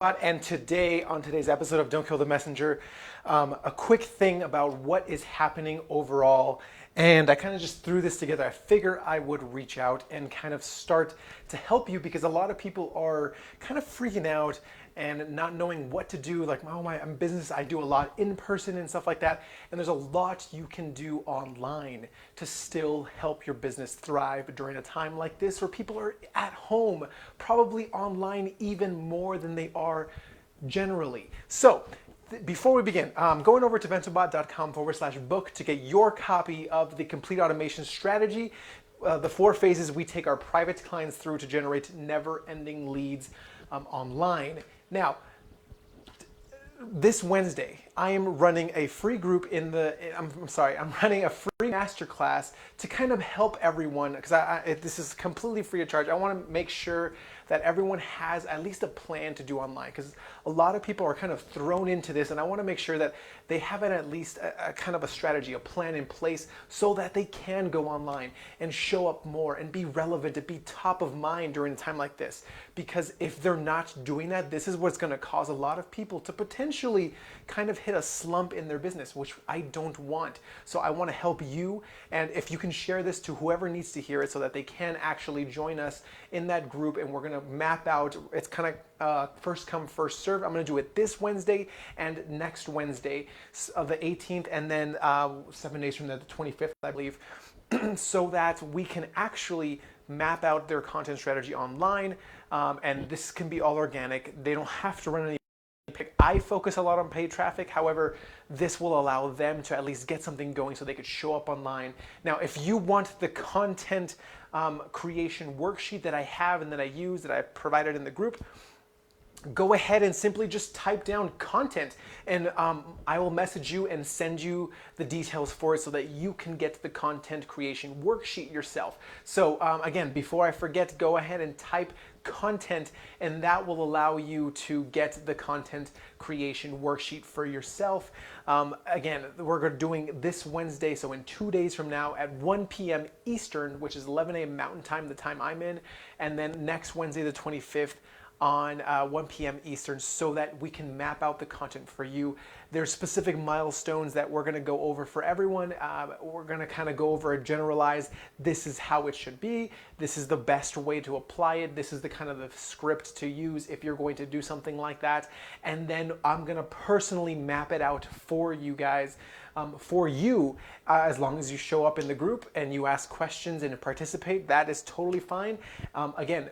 And today, on today's episode of Don't Kill the Messenger, a quick thing about what is happening overall. And I kind of just threw this together. I figure I would reach out and kind of start to help you because a lot of people are kind of freaking out and not knowing what to do. Like, oh, I'm in business, I do a lot in person and stuff like that. And there's a lot you can do online to still help your business thrive during a time like this where people are at home, probably online even more than they are generally. So before we begin, going over to bentobot.com/book to get your copy of the complete automation strategy, the 4 phases we take our private clients through to generate never-ending leads online. Now, this Wednesday, I am running a free group I'm running a free masterclass to kind of help everyone because this is completely free of charge. I want to make sure that everyone has at least a plan to do online because a lot of people are kind of thrown into this, and I want to make sure that they have at least a kind of a strategy, a plan in place so that they can go online and show up more and be relevant and be top of mind during a time like this. Because if they're not doing that, this is what's going to cause a lot of people to potentially kind of hit a slump in their business, which I don't want. So I want to help you, and if you can share this to whoever needs to hear it so that they can actually join us in that group, and we're going to map out, it's kind of first come first serve. I'm going to do it this Wednesday and next Wednesday of the 18th, and then 7 days from the 25th, I believe, so that we can actually map out their content strategy online, and this can be all organic. They don't have to run any. I focus a lot on paid traffic. However, this will allow them to at least get something going so they could show up online. Now, if you want the content creation worksheet that I have and that I use, that I provided in the group, go ahead and simply just type down content, and I will message you and send you the details for it so that you can get the content creation worksheet yourself. So again, before I forget, go ahead and type content, and that will allow you to get the content creation worksheet for yourself. Again, we're doing this Wednesday, so in 2 days from now at 1 p.m. Eastern, which is 11 a.m. Mountain Time, the time I'm in, and then next Wednesday, the 25th, on 1 p.m. Eastern, so that we can map out the content for you. There's specific milestones that we're going to go over for everyone. We're going to kind of go over a generalized, this is how it should be, this is the best way to apply it, this is the kind of the script to use if you're going to do something like that. And then I'm going to personally map it out for you guys, for you, as long as you show up in the group and you ask questions and participate. That is totally fine. Again,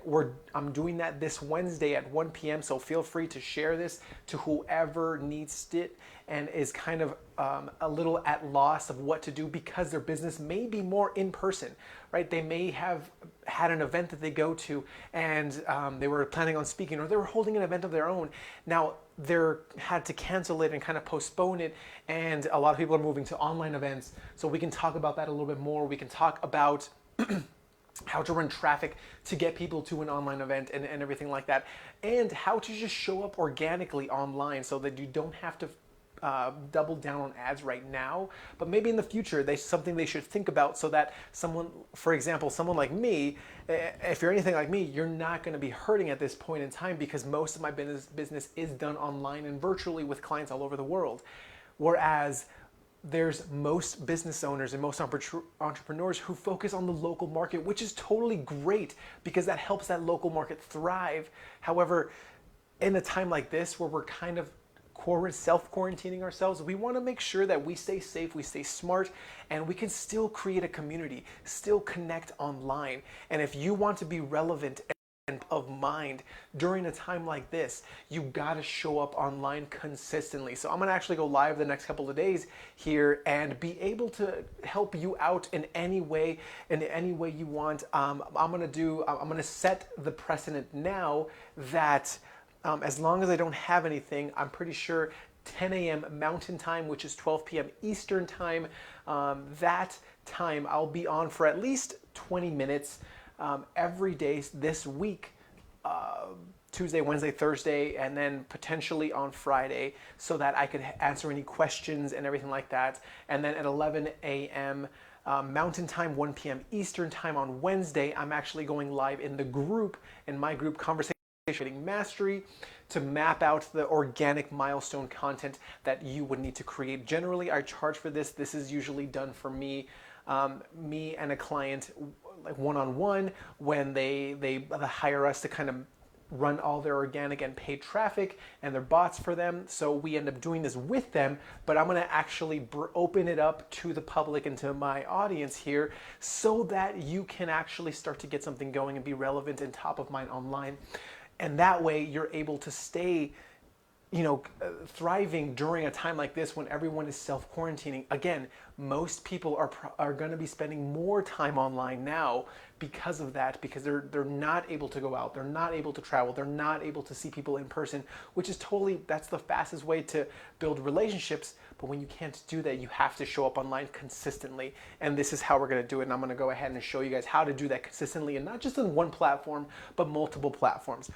I'm doing that this Wednesday at 1 p.m. So feel free to share this to whoever needs it and is kind of a little at loss of what to do because their business may be more in person, right? They may have had an event that they go to and they were planning on speaking, or they were holding an event of their own. Now they're had to cancel it and kind of postpone it, and a lot of people are moving to online events. So we can talk about that a little bit more. We can talk about how to run traffic to get people to an online event and everything like that, and how to just show up organically online so that you don't have to double down on ads right now, but maybe in the future something they should think about, so that someone, for example, someone like me, if you're anything like me, you're not going to be hurting at this point in time because most of my business is done online and virtually with clients all over the world. Whereas there's most business owners and most entrepreneurs who focus on the local market, which is totally great because that helps that local market thrive. However, in a time like this where we're kind of self-quarantining ourselves, we want to make sure that we stay safe, we stay smart, and we can still create a community, still connect online. And if you want to be relevant and of mind during a time like this, you got to show up online consistently. So I'm going to actually go live the next couple of days here and be able to help you out in any way you want. I'm going to set the precedent now that as long as I don't have anything, I'm pretty sure 10 a.m. Mountain Time, which is 12 p.m. Eastern Time, that time I'll be on for at least 20 minutes every day this week, Tuesday, Wednesday, Thursday, and then potentially on Friday, so that I could answer any questions and everything like that. And then at 11 a.m. Mountain Time, 1 p.m. Eastern Time on Wednesday, I'm actually going live in the group, in my group, Conversational Marketing Mastery, to map out the organic milestone content that you would need to create. Generally, I charge for this. This is usually done for me, me and a client, like one-on-one, when they hire us to kind of run all their organic and paid traffic and their bots for them. So we end up doing this with them, but I'm going to actually open it up to the public and to my audience here so that you can actually start to get something going and be relevant and top of mind online. And that way you're able to stay thriving during a time like this when everyone is self-quarantining. Again, most people are going to be spending more time online now because of that, because they're not able to go out, they're not able to travel, they're not able to see people in person, which is that's the fastest way to build relationships. But when you can't do that, you have to show up online consistently. And this is how we're going to do it. And I'm going to go ahead and show you guys how to do that consistently, and not just on one platform, but multiple platforms.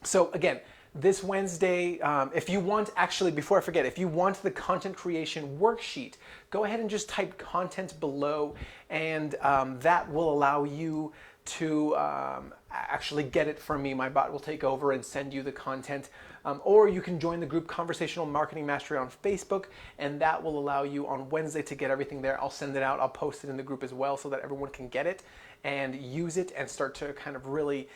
So again, this Wednesday, if you want, actually, before I forget, if you want the content creation worksheet, go ahead and just type content below, and that will allow you to actually get it from me. My bot will take over and send you the content. Or you can join the group Conversational Marketing Mastery on Facebook, and that will allow you on Wednesday to get everything there. I'll send it out. I'll post it in the group as well so that everyone can get it and use it and start to kind of really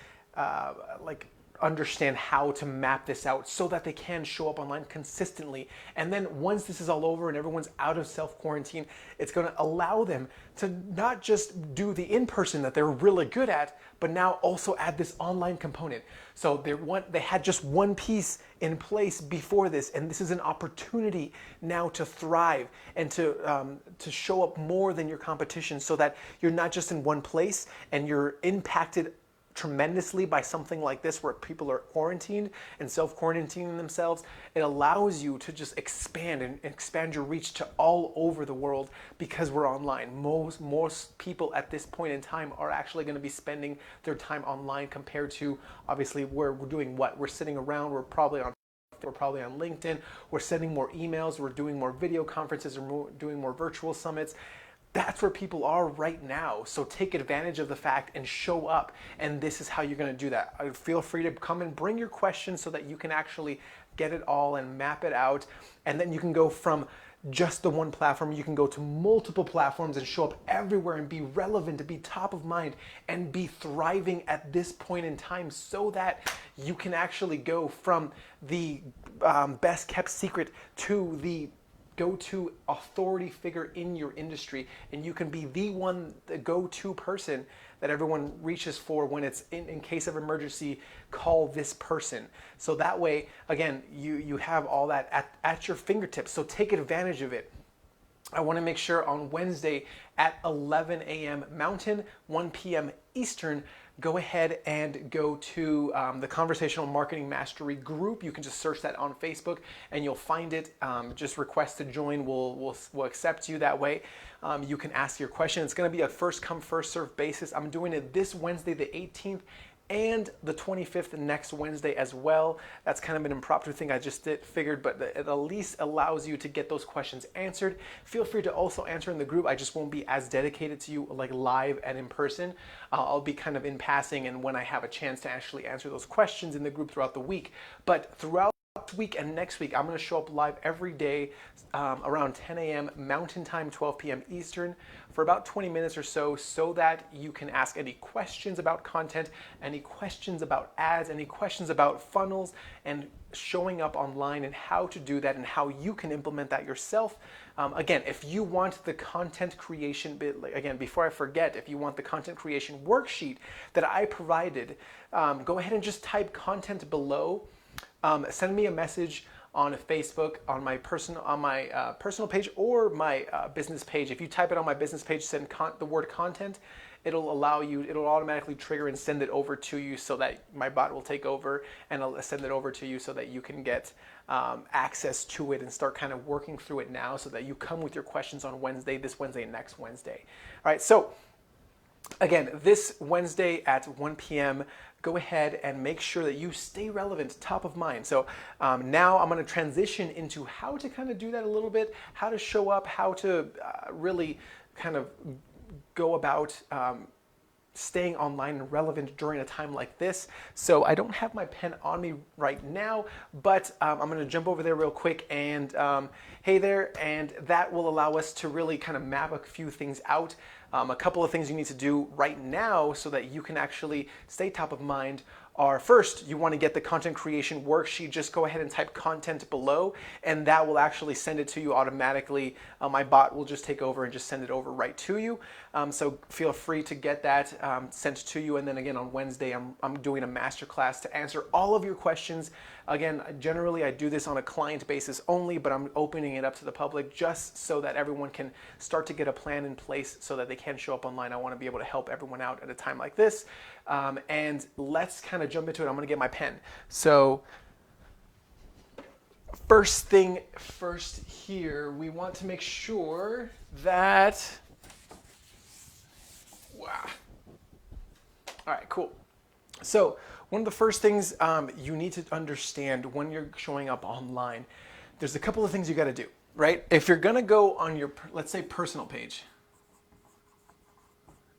understand how to map this out so that they can show up online consistently. And then once this is all over and everyone's out of self-quarantine, it's going to allow them to not just do the in-person that they're really good at, but now also add this online component. So they had just one piece in place before this, and this is an opportunity now to thrive and to show up more than your competition, so that you're not just in one place and you're impacted tremendously by something like this where people are quarantined and self-quarantining themselves. It allows you to just expand your reach to all over the world because we're online. Most people at this point in time are actually going to be spending their time online compared to, obviously, where we're doing what? We're sitting around, we're probably on LinkedIn, we're sending more emails, we're doing more video conferences, we're doing more virtual summits. That's where people are right now. So take advantage of the fact and show up. And this is how you're going to do that. Feel free to come and bring your questions so that you can actually get it all and map it out. And then you can go from just the one platform, you can go to multiple platforms and show up everywhere and be relevant, to be top of mind and be thriving at this point in time, so that you can actually go from the best kept secret to the go-to authority figure in your industry, and you can be the go-to person that everyone reaches for when it's in case of emergency. Call this person. So that way, again, you have all that at your fingertips. So take advantage of it. I want to make sure on Wednesday at 11 a.m. Mountain, 1 p.m. Eastern, go ahead and go to the Conversational Marketing Mastery group. You can just search that on Facebook and you'll find it. Just request to join. We'll accept you that way. You can ask your question. It's going to be a first come, first serve basis. I'm doing it this Wednesday, the 18th, and the 25th next Wednesday as well. That's kind of an impromptu thing I just figured, but it at least allows you to get those questions answered. Feel free to also answer in the group. I just won't be as dedicated to you like live and in person. I'll be kind of in passing and when I have a chance to actually answer those questions in the group throughout the week. But throughout week and next week, I'm going to show up live every day around 10 a.m. Mountain Time, 12 p.m. Eastern, for about 20 minutes or so that you can ask any questions about content, any questions about ads, any questions about funnels and showing up online, and how to do that and how you can implement that yourself. Again, if you want the content creation bit, again, before I forget, if you want the content creation worksheet that I provided, go ahead and just type content below. Send me a message on Facebook, on my personal page or my business page. If you type it on my business page, send the word content, it'll automatically trigger and send it over to you, so that my bot will take over and I'll send it over to you so that you can get access to it and start kind of working through it now, so that you come with your questions on Wednesday, this Wednesday, next Wednesday. All right, so again, this Wednesday at 1 p.m., go ahead and make sure that you stay relevant, top of mind. So now I'm going to transition into how to kind of do that a little bit, how to show up, how to really kind of go about staying online and relevant during a time like this. So I don't have my pen on me right now, but I'm going to jump over there real quick and hey there, and that will allow us to really kind of map a few things out. A couple of things you need to do right now so that you can actually stay top of mind are, first, you want to get the content creation worksheet. Just go ahead and type content below, and that will actually send it to you automatically. My bot will just take over and just send it over right to you. So feel free to get that sent to you. And then again, on Wednesday, I'm doing a masterclass to answer all of your questions. Again, generally I do this on a client basis only, but I'm opening it up to the public just so that everyone can start to get a plan in place so that they can show up online. I want to be able to help everyone out at a time like this. And let's kind of jump into it. I'm going to get my pen. So first thing first here, we want to make sure that, wow. All right, cool. So one of the first things you need to understand when you're showing up online, there's a couple of things you got to do, right? If you're going to go on your, let's say, personal page,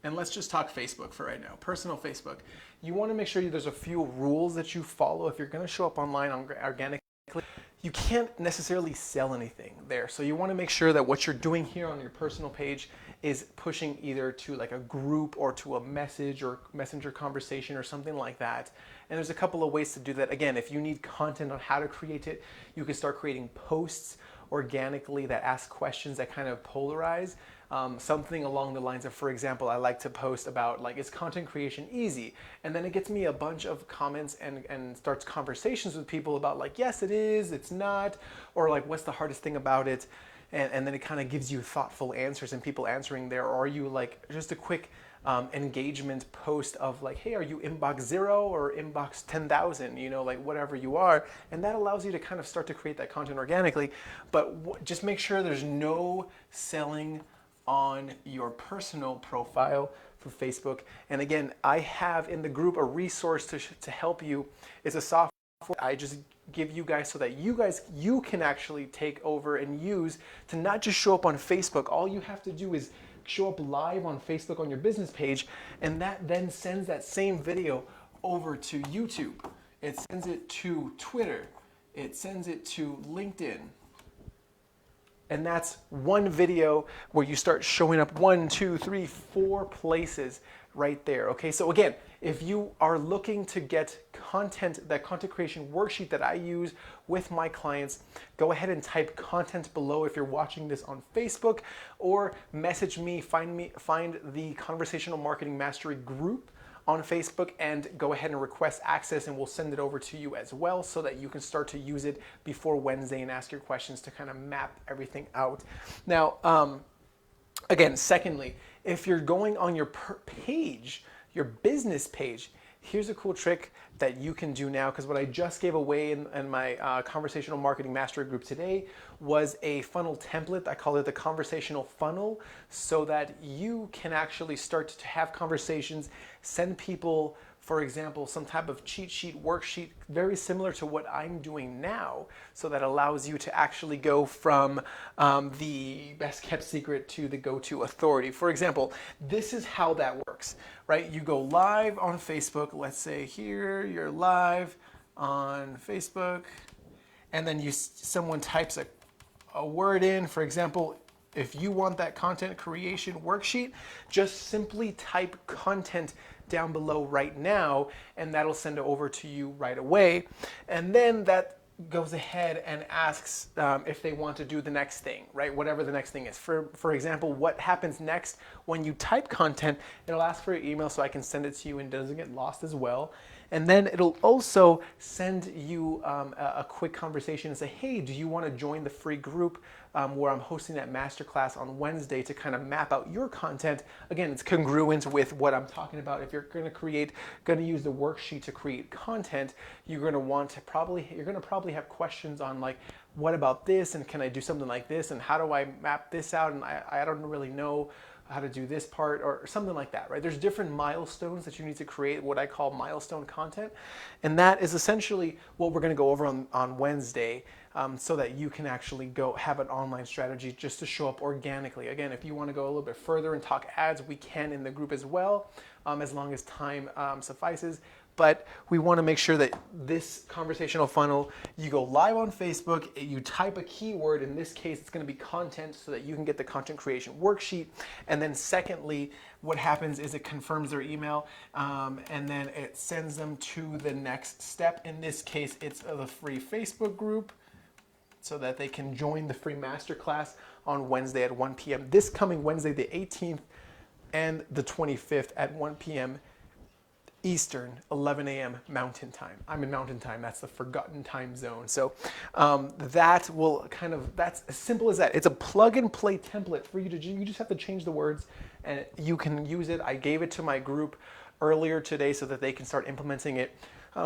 and let's just talk Facebook for right now, personal Facebook, you want to make sure there's a few rules that you follow. If you're going to show up online organically, you can't necessarily sell anything there. So you want to make sure that what you're doing here on your personal page is pushing either to like a group or to a message or messenger conversation or something like that. And there's a couple of ways to do that. Again, if you need content on how to create it, you can start creating posts organically that ask questions that kind of polarize. Something along the lines of, for example, I like to post about like, is content creation easy? And then it gets me a bunch of comments and starts conversations with people about like, yes, it is, it's not, or like, what's the hardest thing about it? And then it kind of gives you thoughtful answers and people answering there. Or are you like just a quick engagement post of like, hey, are you inbox 0 or inbox 10,000, you know, like whatever you are. And that allows you to kind of start to create that content organically. But just make sure there's no selling on your personal profile for Facebook. And again, I have in the group a resource to help you. It's a software I just give you guys so that you can actually take over and use to not just show up on Facebook. All you have to do is show up live on Facebook on your business page, and that then sends that same video over to YouTube. It sends it to Twitter. It sends it to LinkedIn. And that's one video where you start showing up 1, 2, 3, 4 places right there. Okay, so again, if you are looking to get content, that content creation worksheet that I use with my clients, go ahead and type content below if you're watching this on Facebook, or message me, find the Conversational Marketing Mastery group on Facebook and go ahead and request access, and we'll send it over to you as well so that you can start to use it before Wednesday and ask your questions to kind of map everything out. Now, again, secondly, if you're going on your page, your business page, here's a cool trick that you can do now, because what I just gave away in my Conversational Marketing Mastery group today was a funnel template. I call it the Conversational Funnel, so that you can actually start to have conversations, send people, for example, some type of cheat sheet, worksheet, very similar to what I'm doing now. So that allows you to actually go from the best kept secret to the go-to authority. For example, this is how that works, right? You go live on Facebook. Let's say here you're live on Facebook, and then someone types a word in. For example, if you want that content creation worksheet, just simply type content down below right now, and that'll send it over to you right away. And then that goes ahead and asks if they want to do the next thing, right? Whatever the next thing is. For example, what happens next when you type content, it'll ask for your email so I can send it to you and it doesn't get lost as well. And then it'll also send you a quick conversation and say, hey, do you want to join the free group where I'm hosting that masterclass on Wednesday to kind of map out your content? Again, it's congruent with what I'm talking about. If you're going to use the worksheet to create content, you're going to probably have questions on like, what about this? And can I do something like this? And how do I map this out? And I don't really know how to do this part or something like that, right? There's different milestones that you need to create, what I call milestone content. And that is essentially what we're going to go over on Wednesday, so that you can actually go have an online strategy just to show up organically. Again, if you want to go a little bit further and talk ads, we can in the group as well, as long as time suffices. But we want to make sure that this conversational funnel, you go live on Facebook, you type a keyword, in this case, it's going to be content, so that you can get the content creation worksheet. And then secondly, what happens is it confirms their email, and then it sends them to the next step. In this case, it's the free Facebook group, so that they can join the free masterclass on Wednesday at 1 p.m. This coming Wednesday, the 18th and the 25th at 1 p.m. Eastern, 11 a.m. Mountain Time. I'm in Mountain Time. That's the forgotten time zone. So that will that's as simple as that. It's a plug and play template for you to, you just have to change the words and you can use it. I gave it to my group earlier today so that they can start implementing it.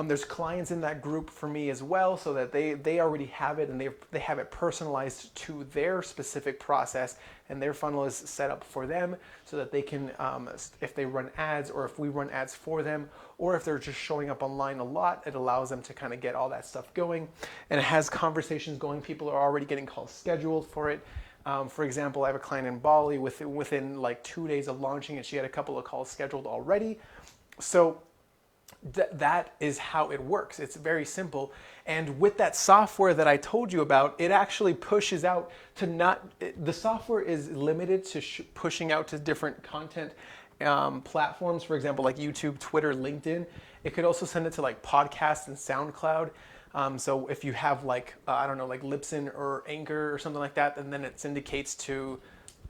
There's clients in that group for me as well, so that they already have it and they have it personalized to their specific process, and their funnel is set up for them so that they can, if they run ads or if we run ads for them, or if they're just showing up online a lot, it allows them to kind of get all that stuff going. And it has conversations going. People are already getting calls scheduled for it. For example, I have a client in Bali within like 2 days of launching it, she had a couple of calls scheduled already. So that is how it works. It's very simple. And with that software that I told you about, it actually pushes out to the software is limited to pushing out to different content platforms, for example, like YouTube, Twitter, LinkedIn. It could also send it to like podcasts and SoundCloud. So if you have like, I don't know, like Libsyn or Anchor or something like that, and then it syndicates to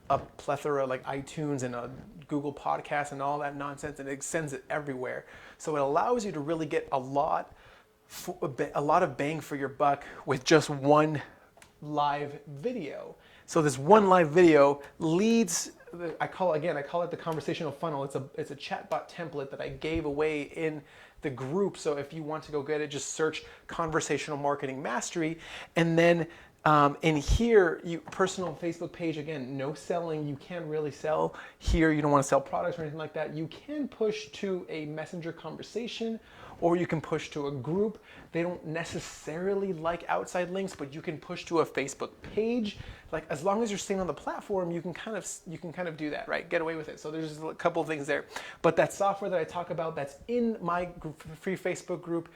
a plethora like iTunes and a Google Podcast and all that nonsense, and it sends it everywhere. So it allows you to really get a lot of bang for your buck with just one live video. So this one live video leads, I call it the conversational funnel. It's a chatbot template that I gave away in the group. So if you want to go get it, just search Conversational Marketing Mastery, and then in here, personal Facebook page, again, no selling. You can't really sell here. You don't want to sell products or anything like that. You can push to a messenger conversation, or you can push to a group. They don't necessarily like outside links, but you can push to a Facebook page. Like, as long as you're staying on the platform, you can kind of do that, right? Get away with it. So there's a couple of things there. But that software that I talk about, that's in my free Facebook group,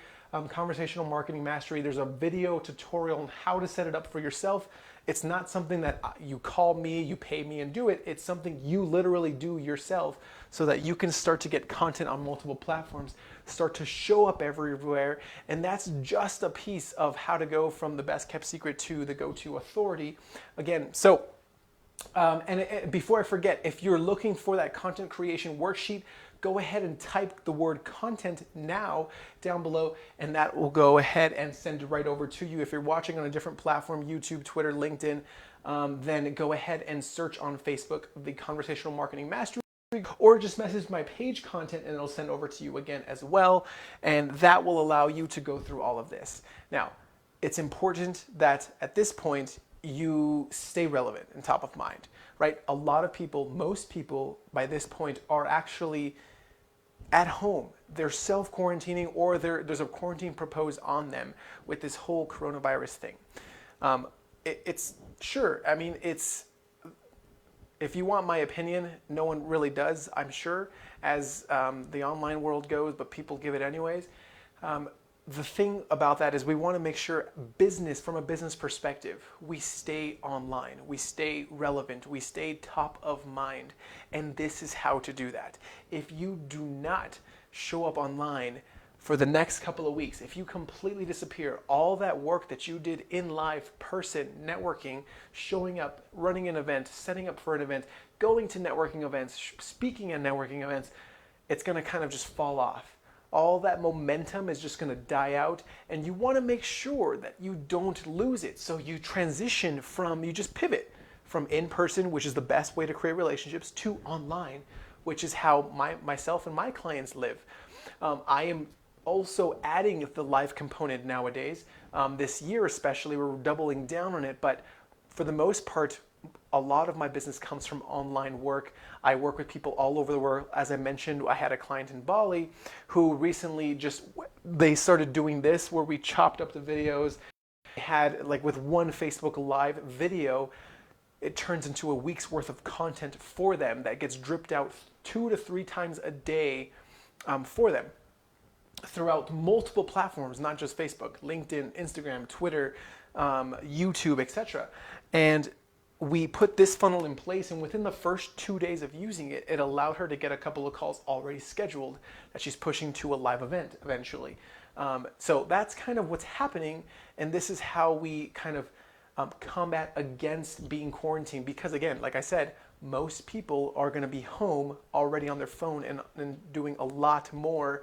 Conversational Marketing Mastery. There's a video tutorial on how to set it up for yourself. It's not something that you call me, you pay me and do it. It's something you literally do yourself, so that you can start to get content on multiple platforms, start to show up everywhere. And that's just a piece of how to go from the best kept secret to the go-to authority. Again, so before I forget, if you're looking for that content creation worksheet, go ahead and type the word content now down below, and that will go ahead and send it right over to you. If you're watching on a different platform, YouTube, Twitter, LinkedIn, then go ahead and search on Facebook the Conversational Marketing Mastery, or just message my page content and it'll send over to you again as well. And that will allow you to go through all of this. Now, it's important that at this point, you stay relevant and top of mind, right? A lot of people, most people by this point are actually at home. They're self-quarantining, or there's a quarantine proposed on them with this whole coronavirus thing. It's sure, I mean, if you want my opinion, no one really does, I'm sure, as the online world goes, but people give it anyways. The thing about that is we want to make sure from a business perspective, we stay online, we stay relevant, we stay top of mind. And this is how to do that. If you do not show up online for the next couple of weeks, if you completely disappear, all that work that you did in live person, networking, showing up, running an event, setting up for an event, going to networking events, speaking at networking events, it's going to kind of just fall off. All that momentum is just going to die out, and you want to make sure that you don't lose it. So you you just pivot from in-person, which is the best way to create relationships, to online, which is how myself and my clients live. I am also adding the live component nowadays. This year especially, we're doubling down on it, but for the most part, a lot of my business comes from online work. I work with people all over the world. As I mentioned, I had a client in Bali who recently they started doing this where we chopped up the videos. Had like with one Facebook Live video, it turns into a week's worth of content for them that gets dripped out 2 to 3 times a day for them throughout multiple platforms, not just Facebook, LinkedIn, Instagram, Twitter, YouTube, etc. And we put this funnel in place, and within the first 2 days of using it, it allowed her to get a couple of calls already scheduled that she's pushing to a live event eventually. So that's kind of what's happening, and this is how we kind of combat against being quarantined. Because again, like I said, most people are going to be home already on their phone and doing a lot more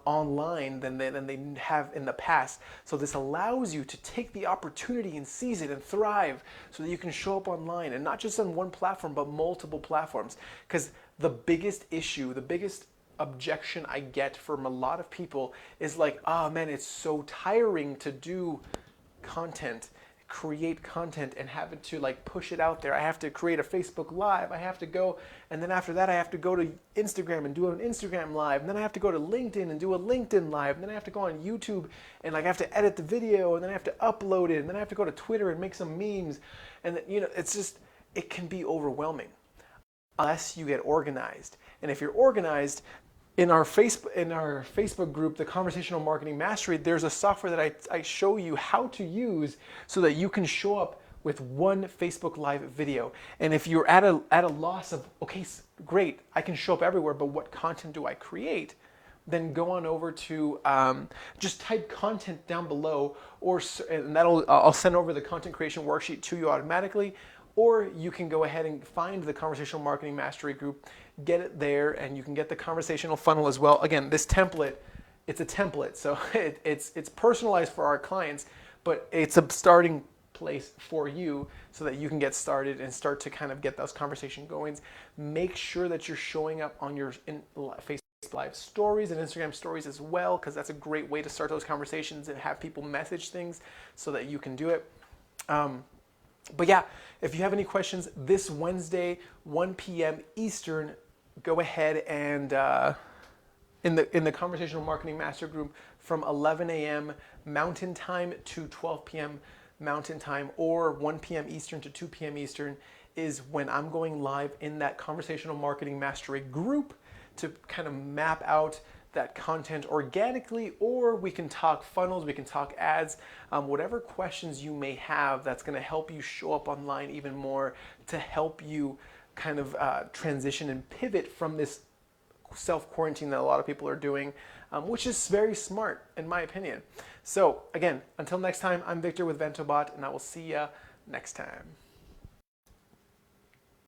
online than they have in the past. So this allows you to take the opportunity and seize it and thrive so that you can show up online, and not just on one platform, but multiple platforms. Because the biggest issue, the biggest objection I get from a lot of people is like, oh man, it's so tiring to do content, create content and have it to like push it out there. I have to create a Facebook Live, I have to go, and then after that I have to go to Instagram and do an Instagram Live, and then I have to go to LinkedIn and do a LinkedIn Live, and then I have to go on YouTube and like I have to edit the video, and then I have to upload it, and then I have to go to Twitter and make some memes, and then, it's just, it can be overwhelming unless you get organized. And if you're organized, in our Facebook group, the Conversational Marketing Mastery, there's a software that I show you how to use so that you can show up with one Facebook Live video. And if you're at a loss of, okay, great, I can show up everywhere, but what content do I create? Then go on over to, just type content down below, and I'll send over the content creation worksheet to you automatically. Or you can go ahead and find the Conversational Marketing Mastery group, get it there, and you can get the conversational funnel as well. Again, this template, it's a template, so it's personalized for our clients, but it's a starting place for you so that you can get started and start to kind of get those conversation going. Make sure that you're showing up on your Facebook Live stories and Instagram stories as well, because that's a great way to start those conversations and have people message things so that you can do it. But yeah, if you have any questions, this Wednesday, 1 p.m. Eastern, go ahead and in the Conversational Marketing Master Group from 11 a.m. Mountain Time to 12 p.m. Mountain Time, or 1 p.m. Eastern to 2 p.m. Eastern is when I'm going live in that Conversational Marketing Mastery group to kind of map out that content organically, or we can talk funnels, we can talk ads, whatever questions you may have that's going to help you show up online even more, to help you kind of transition and pivot from this self-quarantine that a lot of people are doing, which is very smart in my opinion. So again, until next time, I'm Victor with VentoBot, and I will see you next time.